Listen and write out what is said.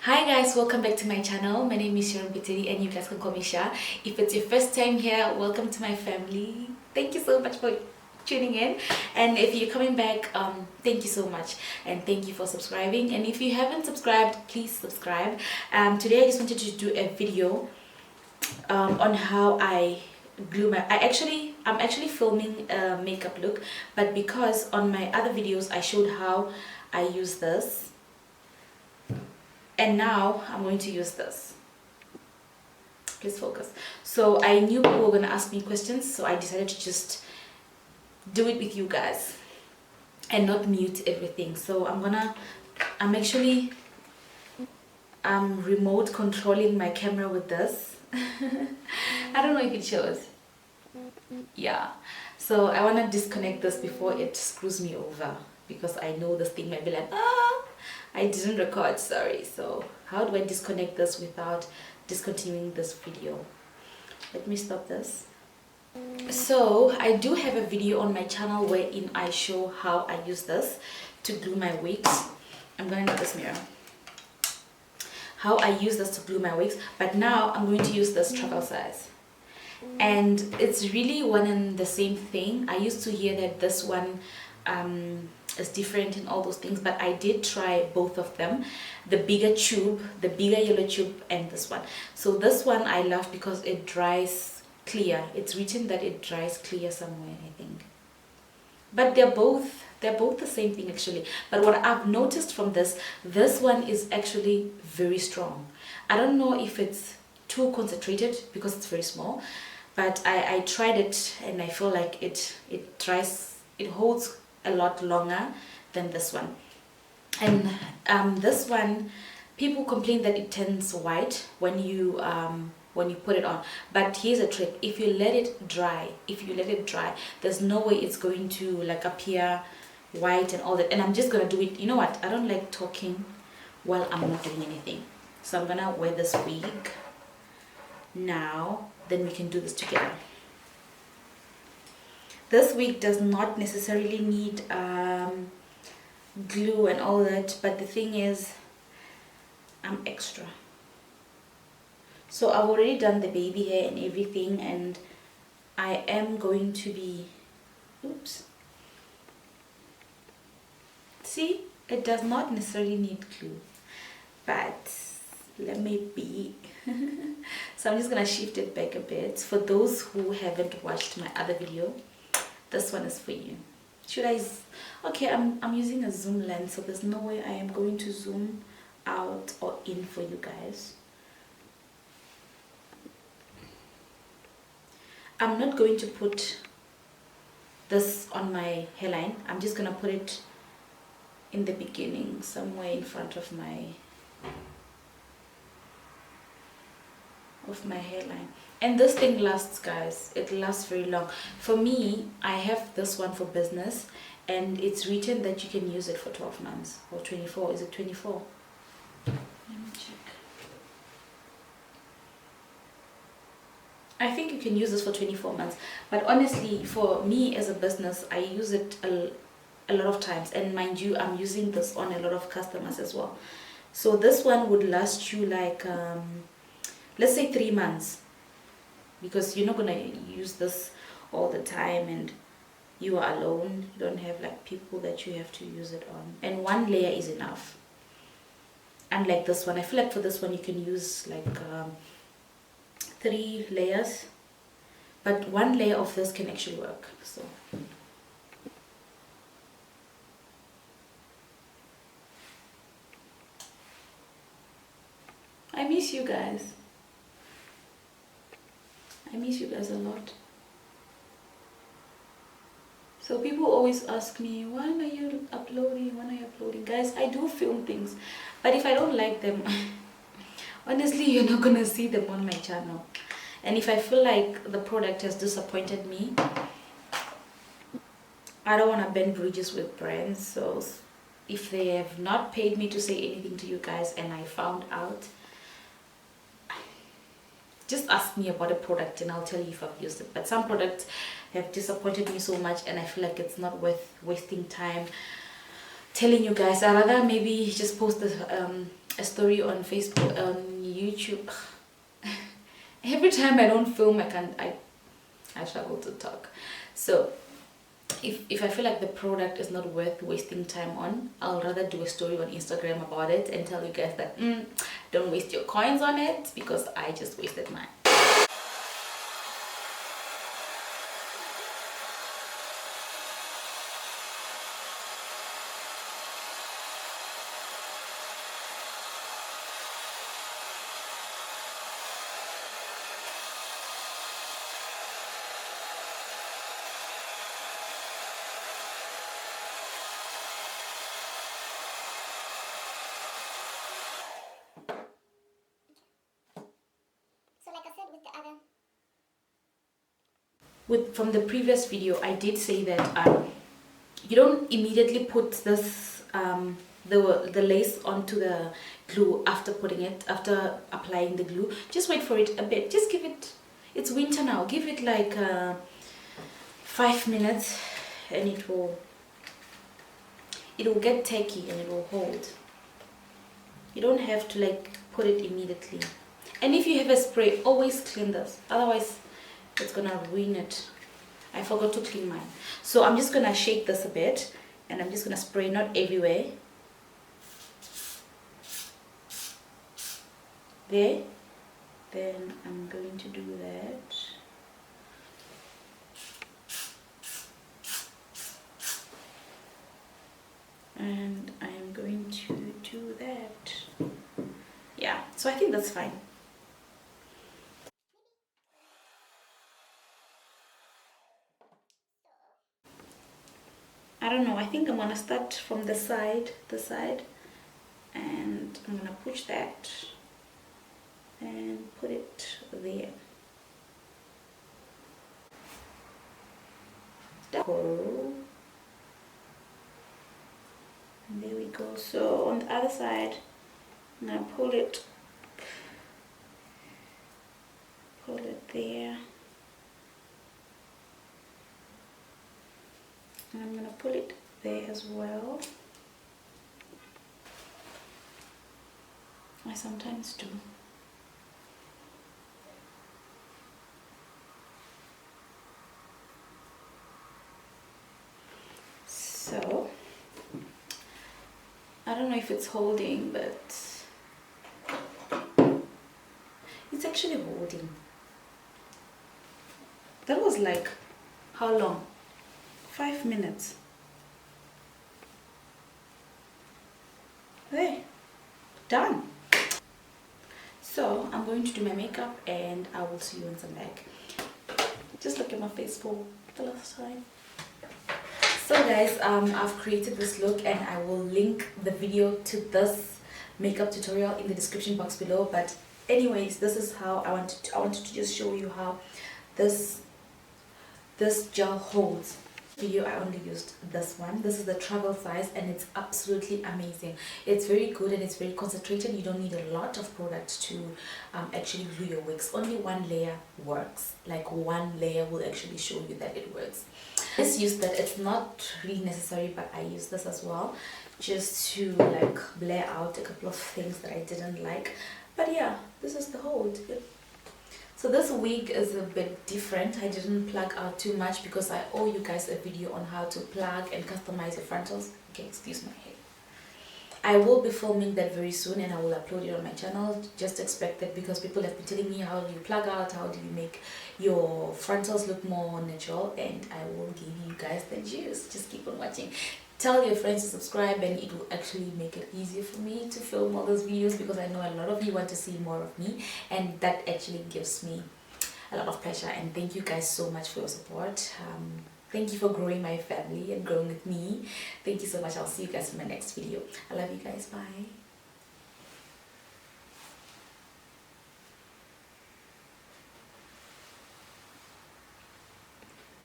Hi guys, welcome back to my channel. My name is Sharon Peteri and you guys can call me Sha. If it's your first time here, welcome to my family. Thank you so much for tuning in, and if you're coming back, thank you so much and thank you for subscribing. And if you haven't subscribed, please subscribe. Today I just wanted to do a video on how I glue my I'm actually filming a makeup look, but because on my other videos I showed how I use this, and now I'm going to use this. Please focus. So I knew people were going to ask me questions, so I decided to just do it with you guys and not mute everything. So I'm actually remote controlling my camera with this. I don't know if it shows. Yeah, so I want to disconnect this before it screws me over, because I know this thing might be like, I didn't record, sorry. So how do I disconnect this without discontinuing this video? Let me stop this. So I do have a video on my channel wherein I show how I use this to glue my wigs. I'm gonna need this mirror. How I use this to glue my wigs, but now I'm going to use this travel size. And it's really one and the same thing. I used to hear that this one is different in all those things, but I did try both of them, the bigger tube, the bigger yellow tube, and this one. So this one I love because it dries clear. It's written that it dries clear somewhere, I think, but they're both the same thing actually. But what I've noticed from this one is actually very strong. I don't know if it's too concentrated because it's very small, but I tried it and I feel like it dries, it holds a lot longer than this one. And this one, people complain that it turns white when you put it on, but here's a trick. If you let it dry, there's no way it's going to like appear white and all that. And I'm just gonna do it. You know what, I don't like talking while I'm not doing anything, so I'm gonna wear this wig now, then we can do this together. This wig does not necessarily need glue and all that, but the thing is, I'm extra. So I've already done the baby hair and everything, and I am going to be, oops, see, it does not necessarily need glue, but let me be. So I'm just gonna shift it back a bit. For those who haven't watched my other video, this one is for you. Should I? Okay, I'm using a zoom lens, so there's no way I am going to zoom out or in for you guys. I'm not going to put this on my hairline. I'm just gonna put it in the beginning, somewhere in front of my hairline. And this thing lasts, guys. It lasts very long. For me, I have this one for business, and it's written that you can use it for 12 months or 24. Is it 24? Let me check. I think you can use this for 24 months, but honestly, for me as a business, I use it a lot of times. And mind you, I'm using this on a lot of customers as well. So this one would last you like let's say 3 months, because you're not gonna use this all the time and you are alone. You don't have like people that you have to use it on, and one layer is enough. Unlike this one, I feel like for this one you can use like 3 layers, but 1 layer of this can actually work. So I miss you guys. I miss you guys a lot. So people always ask me, when are you uploading? When are you uploading? Guys, I do film things, but if I don't like them, honestly, you're not gonna see them on my channel. And if I feel like the product has disappointed me, I don't want to bend bridges with brands. So if they have not paid me to say anything to you guys and I found out, just ask me about a product and I'll tell you if I've used it. But some products have disappointed me so much, and I feel like it's not worth wasting time telling you guys. I rather maybe just post a story on Facebook, on YouTube. Every time I don't film, I struggle to talk. So if I feel like the product is not worth wasting time on, I'll rather do a story on Instagram about it and tell you guys that don't waste your coins on it, because I just wasted mine. From the previous video, I did say that you don't immediately put this the lace onto the glue after applying the glue. Just wait for it a bit. Just give it, it's winter now, give it like 5 minutes and it will get tacky and it will hold. You don't have to like put it immediately. And if you have a spray, always clean this, otherwise it's gonna ruin it. I forgot to clean mine. So I'm just gonna shake this a bit and I'm just gonna spray, not everywhere. There. Then I'm going to do that. And I am going to do that. Yeah, so I think that's fine. I don't know, I think I'm gonna start from the side, and I'm gonna push that and put it there. And there we go. So on the other side, I'm gonna pull it there. And I'm gonna pull it there as well. I sometimes do. So I don't know if it's holding, but it's actually holding. That was like, how long? 5 minutes. There, done. So I'm going to do my makeup and I will see you once I'm back. Just look at my face for the last time. So guys, I've created this look and I will link the video to this makeup tutorial in the description box below. But anyways, this is how I wanted to just show you how this gel holds. Video I only used this one. This is the travel size and it's absolutely amazing. It's very good and it's very concentrated. You don't need a lot of product to actually glue your wigs. Only one layer works. Like one layer will actually show you that it works. Just use that. It's not really necessary, but I use this as well just to like blur out a couple of things that I didn't like. But yeah, this is the hold. So this wig is a bit different. I didn't plug out too much because I owe you guys a video on how to plug and customize your frontals. Okay, excuse my hair. I will be filming that very soon and I will upload it on my channel. Just expect it because people have been telling me how do you plug out, how do you make your frontals look more natural, and I will give you guys the juice. Just keep on watching. Tell your friends to subscribe and it will actually make it easier for me to film all those videos because I know a lot of you want to see more of me and that actually gives me a lot of pleasure. And thank you guys so much for your support. Thank you for growing my family and growing with me. Thank you so much. I'll see you guys in my next video. I love you guys. Bye.